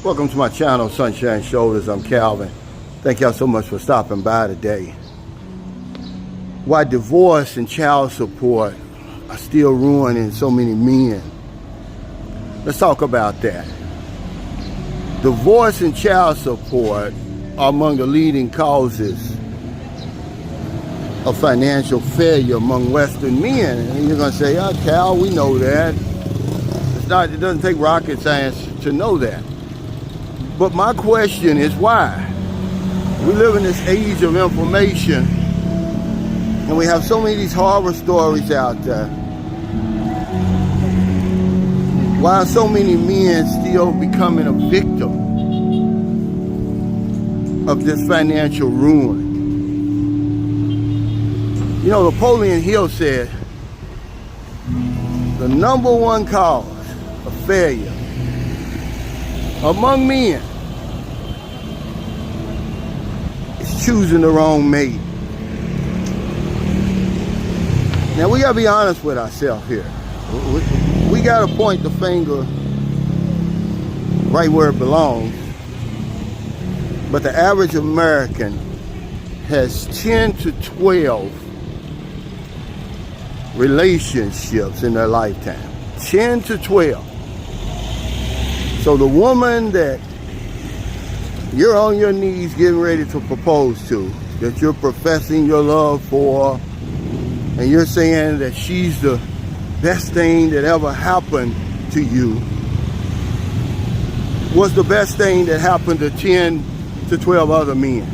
Welcome to my channel, Sunshine Shoulders. I'm Calvin. Thank y'all so much for stopping by today. Why divorce and child support are still ruining so many men. Let's talk about that. Divorce and child support are among the leading causes of financial failure among Western men. And you're going to say, oh, Cal, we know that. It doesn't take rocket science to know that. But my question is why? We live in this age of information, and we have so many of these horror stories out there. Why are so many men still becoming a victim of this financial ruin? You know, Napoleon Hill said, the number one cause of failure among men is choosing the wrong mate. Now we gotta be honest with ourselves here. We gotta point the finger right where it belongs. But the average American has 10 to 12 relationships in their lifetime. 10 to 12. So the woman that you're on your knees getting ready to propose to, that you're professing your love for, and you're saying that she's the best thing that ever happened to you, was the best thing that happened to 10 to 12 other men.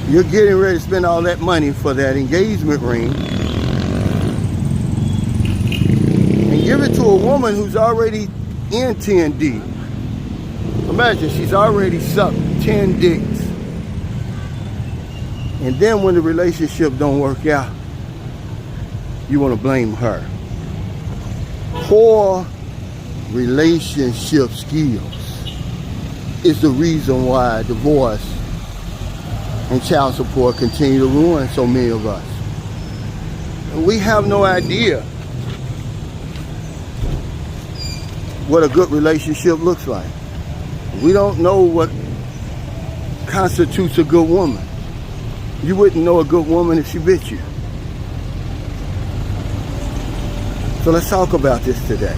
You're getting ready to spend all that money for that engagement ring and give it to a woman who's already in 10 deep. Imagine she's already sucked 10 dicks. And then when the relationship don't work out, you want to blame her. Poor relationship skills is the reason why divorce and child support continue to ruin so many of us. And we have no idea what a good relationship looks like. We don't know what constitutes a good woman. You wouldn't know a good woman if she bit you. So let's talk about this today.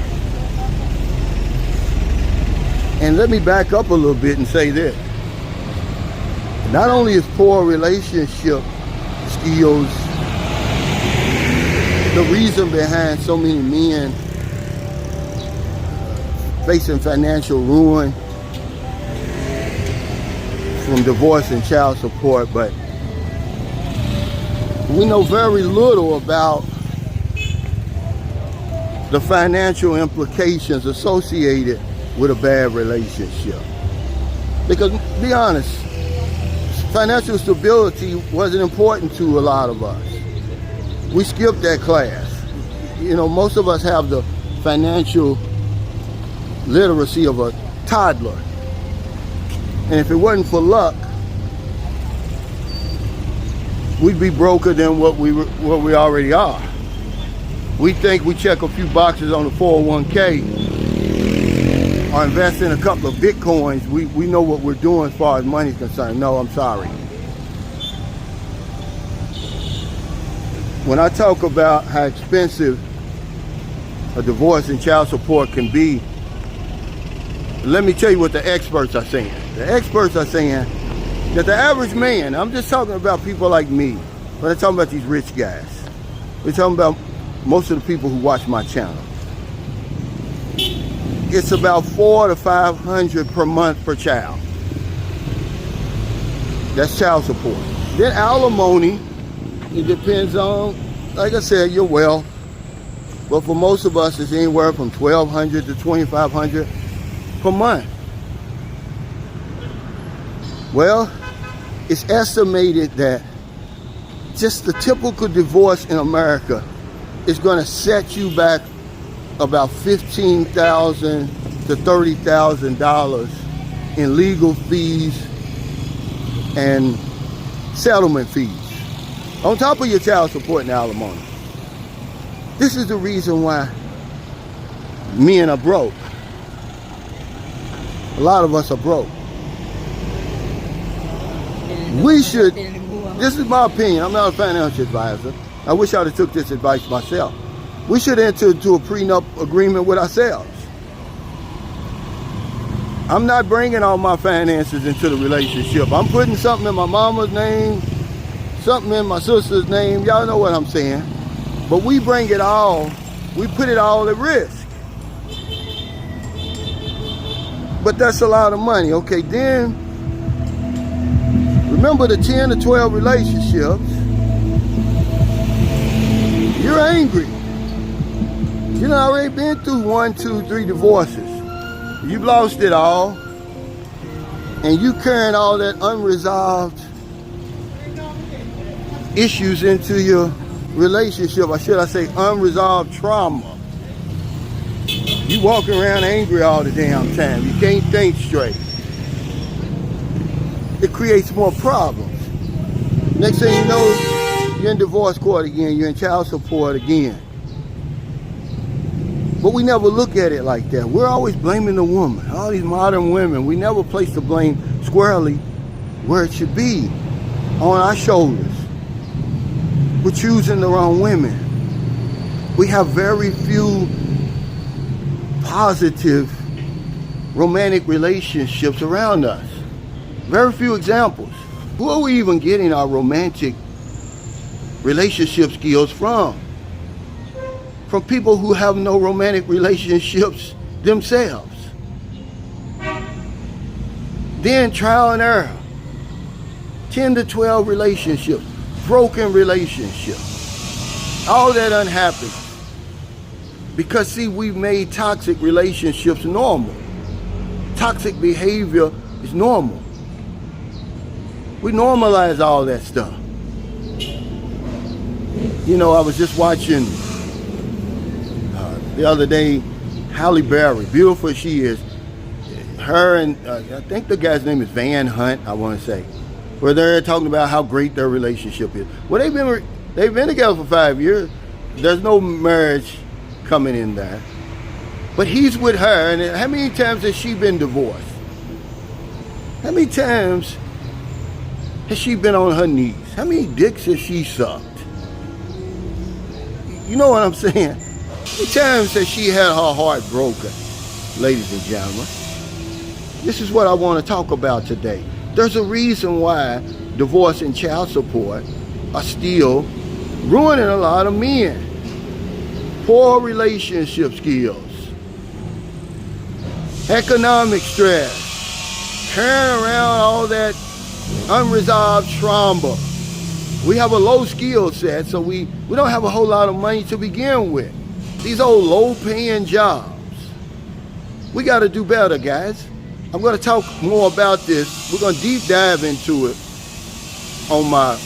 And let me back up a little bit and say this. Not only is poor relationship skills the reason behind so many men facing financial ruin from divorce and child support, but we know very little about the financial implications associated with a bad relationship. Because, be honest, financial stability wasn't important to a lot of us. We skipped that class. You know, most of us have the financial literacy of a toddler. And if it wasn't for luck, we'd be broker than what we already are. We think we check a few boxes on the 401k or invest in a couple of Bitcoins. We know what we're doing as far as money is concerned. No, I'm sorry. When I talk about how expensive a divorce and child support can be, let me tell you what the experts are saying. The experts are saying that the average man, I'm just talking about people like me, but I'm talking about these rich guys. We're talking about most of the people who watch my channel. It's about $400 to $500 per month per child. That's child support. Then alimony, it depends on, like I said, your wealth. But for most of us, it's anywhere from $1,200 to $2,500 per month. Well, it's estimated that just the typical divorce in America is going to set you back about $15,000 to $30,000 in legal fees and settlement fees, on top of your child support and alimony. This is the reason why men are broke. A lot of us are broke. We should, this is my opinion, I'm not a financial advisor. I wish I'd have took this advice myself. We should enter into a prenup agreement with ourselves. I'm not bringing all my finances into the relationship. I'm putting something in my mama's name, something in my sister's name. Y'all know what I'm saying. But we bring it all, we put it all at risk. But that's a lot of money. Okay, then, remember the 10 to 12 relationships, you're angry. You've already been through 1, 2, 3 divorces. You've lost it all. And you carrying all that unresolved issues into your relationship, or should I say unresolved trauma. You walking around angry all the damn time. You can't think straight. It creates more problems. Next thing you know, you're in divorce court again, you're in child support again. But we never look at it like that. We're always blaming the woman. All these modern women, we never place the blame squarely where it should be, on our shoulders. We're choosing the wrong women. We have very few positive romantic relationships around us. Very few examples. Who are we even getting our romantic relationship skills from? From people who have no romantic relationships themselves. Then trial and error. 10 to 12 relationships, broken relationships, all that unhappiness. Because see, we've made toxic relationships normal. Toxic behavior is normal. We normalize all that stuff. You know, I was just watching the other day, Halle Berry, beautiful as she is, her and I think the guy's name is Van Hunt, I want to say, where they're talking about how great their relationship is. Well, they've been together for 5 years. There's no marriage coming in there, but he's with her. And how many times has she been divorced? How many times has she been on her knees? How many dicks has she sucked? You know what I'm saying? How many times has she had her heart broken, ladies and gentlemen? This is what I want to talk about today. There's a reason why divorce and child support are still ruining a lot of men. Poor relationship skills, economic stress, carrying around all that unresolved trauma. We have a low skill set, so we don't have a whole lot of money to begin with. These old low-paying jobs. We got to do better, guys. I'm going to talk more about this. We're going to deep dive into it on my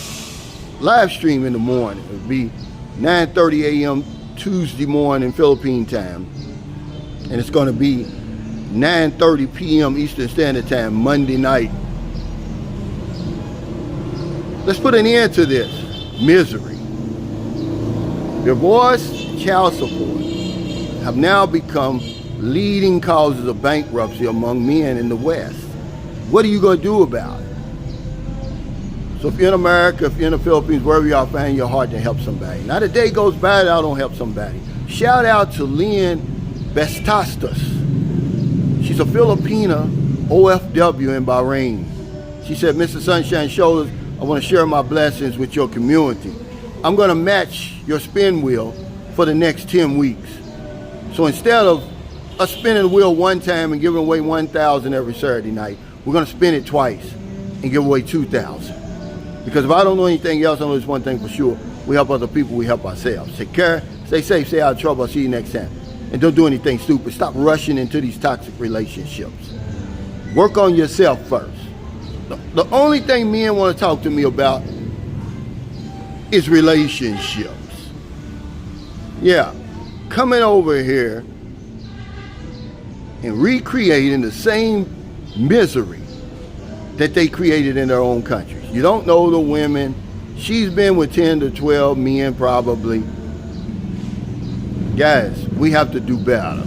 live stream in the morning. It'll be 9:30 a.m. Tuesday morning Philippine time. And it's going to be 9:30 p.m. Eastern Standard Time Monday night. Let's put an end to this misery. Divorce, child support have now become leading causes of bankruptcy among men in the West. What are you going to do about it? So if you're in America, if you're in the Philippines, wherever you are, find your heart to help somebody. Not a day goes by that I don't help somebody. Shout out to Lynn Bestastas. She's a Filipina OFW in Bahrain. She said, Mr. Sunshine Shoulders, I want to share my blessings with your community. I'm going to match your spin wheel for the next 10 weeks. So instead of us spinning the wheel one time and giving away 1,000 every Saturday night, we're going to spin it twice and give away 2,000. Because if I don't know anything else, I know there's one thing for sure. We help other people, we help ourselves. Take care, stay safe, stay out of trouble. I'll see you next time. And don't do anything stupid. Stop rushing into these toxic relationships. Work on yourself first. The only thing men want to talk to me about is relationships. Yeah, coming over here and recreating the same misery that they created in their own countries. You don't know the women. She's been with 10 to 12 men probably. Guys, we have to do better.